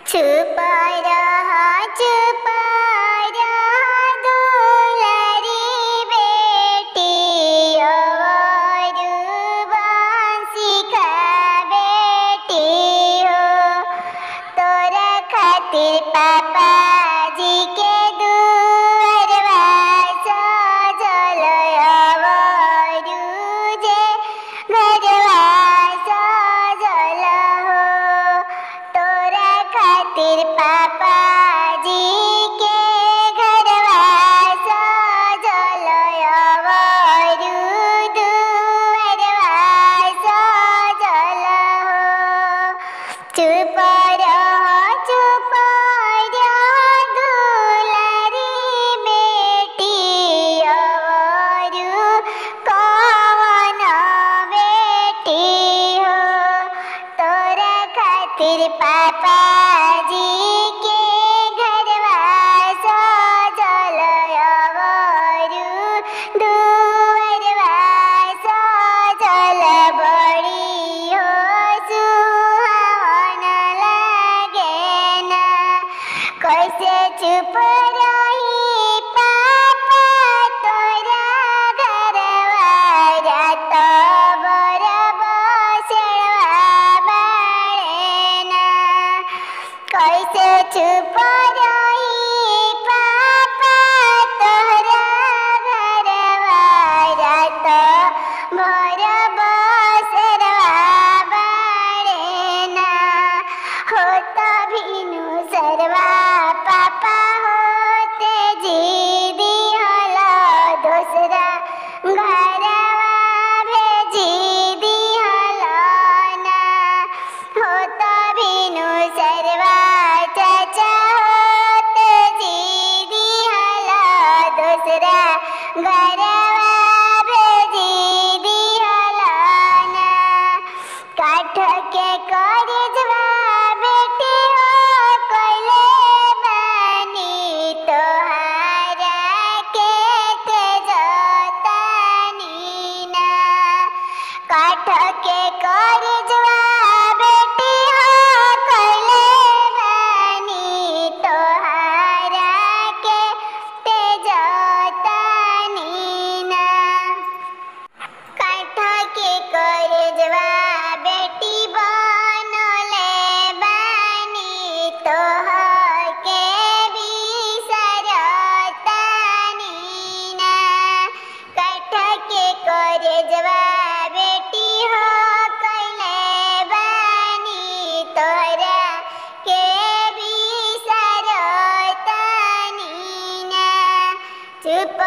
चुप रहा दुलारी बेटी और बंसी का बेटी हो। तोरा खातिर पापा जी के दुअरवा सजल अवरू जे घरवा सजल हो। तोरा खातिर पापा जी के घरवा सजल अवरू दुअरवा सजल हो। चुप रह दुलारी बेटी अवरू कौन बेटी हो। तोरा खातिर पापा जी के घरवा सजल अवरू दुअरवा सजल बड़ी हो सुहावन लागे ना। कैसे चुप रही पापा तोरा घरवा रात भर बसेड़वा बाड़े ना। कैसे चुप रही पापा तोरा घरवा रात भर बसेड़वा बाड़े ना। हो तभिनु सरवा पापा होते जी दिहल दोसरा घरवा भेजी दिहल ना। हो तभिनु सरवा चाचा होते जी दिहल दोसरा घरवा भेजी दिहल ना। काठ के करजवा बेटी हो कइले बानी तोहारा के तेजतानी ना। काठ के करजवा बेटी हो कइले बानी तोहारा के तेजतानी ना। काठ के करजवा बेटी बनले बानी तोहके बिसरतानी ना। काठ के करजवा बेटी हो कइले बानी तोहरा के बिसरतानी ना। चुप